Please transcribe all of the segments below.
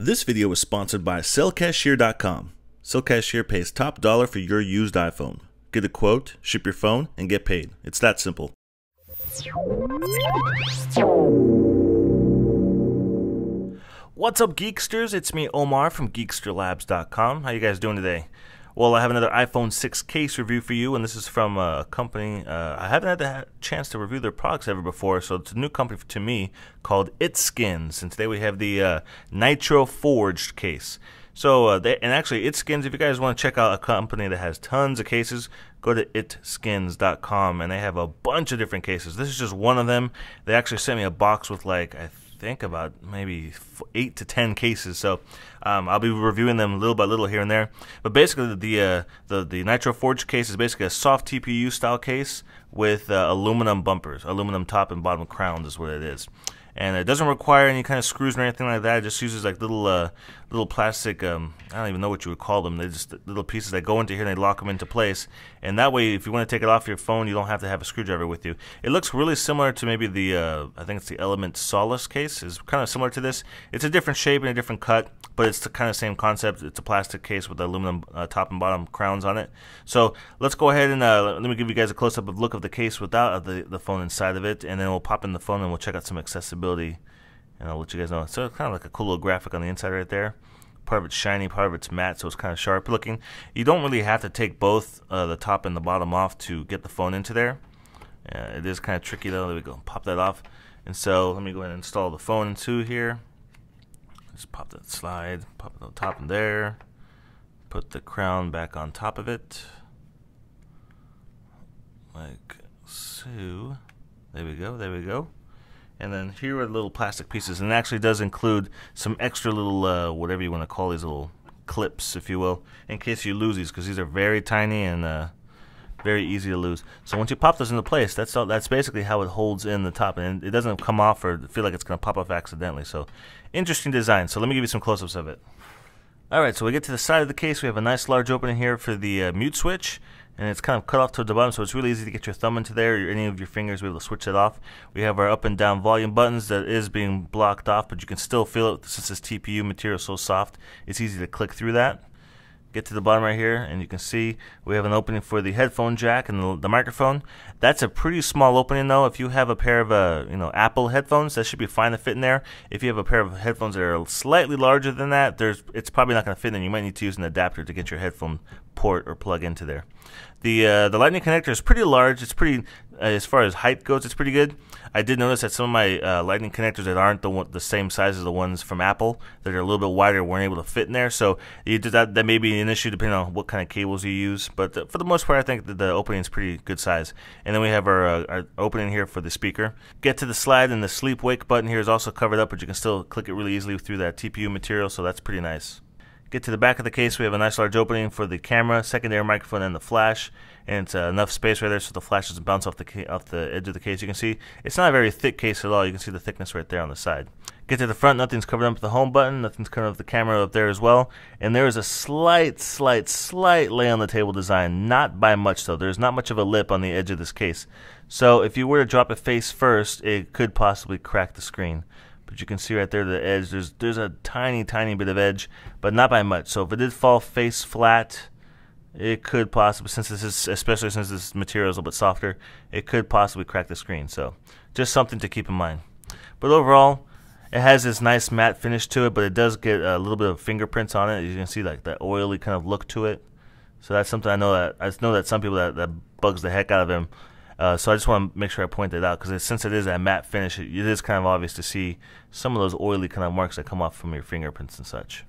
This video was sponsored by sellcashier.com. Sellcashier pays top dollar for your used iPhone. Get a quote, ship your phone, and get paid. It's that simple. What's up, Geeksters? It's me, Omar from geeksterlabs.com. How you guys doing today? Well, I have another iPhone 6 case review for you, and this is from a company. I haven't had the chance to review their products ever before, so it's a new company to me called ItSkins, and today we have the Nitro Forged case. So, actually, ItSkins, if you guys want to check out a company that has tons of cases, go to itskins.com, and they have a bunch of different cases. This is just one of them. They actually sent me a box with, like, I think about maybe 8 to 10 cases, so I'll be reviewing them little by little here and there. But basically, the Nitro Forged case is basically a soft TPU style case with aluminum bumpers, aluminum top and bottom crowns is what it is. And it doesn't require any kind of screws or anything like that. It just uses like little plastic, I don't even know what you would call them. They're just little pieces that go into here and they lock them into place. And that way, if you want to take it off your phone, you don't have to have a screwdriver with you. It looks really similar to maybe the, I think it's the Element Solace case. It's kind of similar to this. It's a different shape and a different cut, but it's the kind of same concept. It's a plastic case with aluminum top and bottom crowns on it. So let's go ahead and let me give you guys a close-up of look of the case without the phone inside of it, and then we'll pop in the phone and we'll check out some accessibility, and I'll let you guys know. So it's kind of like a cool little graphic on the inside right there. Part of it's shiny, part of it's matte, so it's kind of sharp looking. You don't really have to take both the top and the bottom off to get the phone into there. It is kind of tricky though. There we go. Pop that off. And so let me go ahead and install the phone into here. Just pop that slide, pop it on top in there. Put the crown back on top of it. Like so. There we go, there we go. And then here are the little plastic pieces, and it actually does include some extra little, whatever you want to call these little clips, if you will, in case you lose these, because these are very tiny and very easy to lose. So once you pop those into place, that's basically how it holds in the top, and it doesn't come off or feel like it's going to pop off accidentally. So interesting design. So let me give you some close-ups of it. Alright, so we get to the side of the case. We have a nice large opening here for the mute switch, and it's kind of cut off to the bottom, so it's really easy to get your thumb into there or any of your fingers be able to switch it off. We have our up and down volume buttons that is being blocked off, but you can still feel it since this TPU material is so soft. It's easy to click through that. Get to the bottom right here, and you can see we have an opening for the headphone jack and the microphone. That's a pretty small opening though. If you have a pair of Apple headphones, that should be fine to fit in there. If you have a pair of headphones that are slightly larger than that, it's probably not going to fit in there. You might need to use an adapter to get your headphone port or plug into there. The lightning connector is pretty large. It's pretty, as far as height goes, it's pretty good. I did notice that some of my lightning connectors that aren't the same size as the ones from Apple, that are a little bit wider, weren't able to fit in there. So that may be an issue depending on what kind of cables you use. But for the most part, I think that the opening is pretty good size. And then we have our opening here for the speaker. Get to the slide, and the sleep wake button here is also covered up, but you can still click it really easily through that TPU material, so that's pretty nice. Get to the back of the case, we have a nice large opening for the camera, secondary microphone, and the flash, and it's enough space right there so the flash doesn't bounce off the edge of the case. You can see it's not a very thick case at all. You can see the thickness right there on the side. Get to the front, nothing's covered up with the home button, nothing's covered up with the camera up there as well, and there is a slight lay on the table design, not by much though. There's not much of a lip on the edge of this case, so if you were to drop it face first, it could possibly crack the screen. But you can see right there the edge, there's a tiny bit of edge, but not by much. So if it did fall face flat, it could possibly, especially since this material is a little bit softer, it could possibly crack the screen. So just something to keep in mind. But overall, it has this nice matte finish to it, but it does get a little bit of fingerprints on it. You can see like that oily kind of look to it. So that's something I know that some people that bugs the heck out of them. So I just want to make sure I point that out, because since it is a matte finish, it is kind of obvious to see some of those oily kind of marks that come off from your fingerprints and such.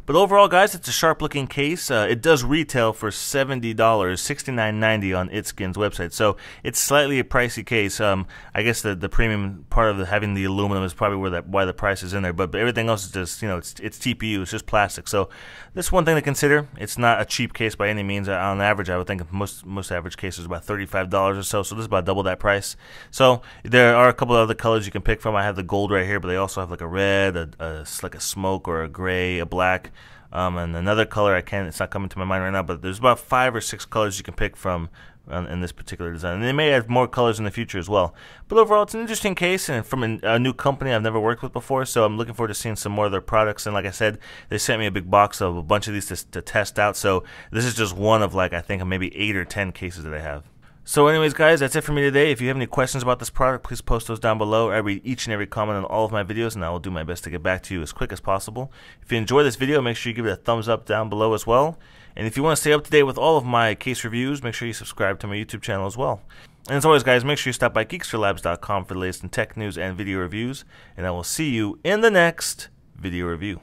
But overall, guys, it's a sharp-looking case. It does retail for $70, $69.90 on ItSkins website. So it's slightly a pricey case. I guess the premium part of having the aluminum is probably why the price is in there. But everything else is just, it's TPU. It's just plastic. So that's one thing to consider. It's not a cheap case by any means. On average, I would think most average cases are about $35 or so. So this is about double that price. So there are a couple of other colors you can pick from. I have the gold right here, but they also have like a red, like a smoke or a gray, a black. and another color it's not coming to my mind right now, but there's about 5 or 6 colors you can pick from in this particular design, and they may add more colors in the future as well. But overall, it's an interesting case, and from a new company I've never worked with before, so I'm looking forward to seeing some more of their products. And like I said, they sent me a big box of a bunch of these to test out, so this is just one of, like, I think maybe 8 or 10 cases that I have. So anyways, guys, that's it for me today. If you have any questions about this product, please post those down below. I read each and every comment on all of my videos, and I will do my best to get back to you as quick as possible. If you enjoy this video, make sure you give it a thumbs up down below as well. And if you want to stay up to date with all of my case reviews, make sure you subscribe to my YouTube channel as well. And as always, guys, make sure you stop by geeks4labs.com for the latest in tech news and video reviews. And I will see you in the next video review.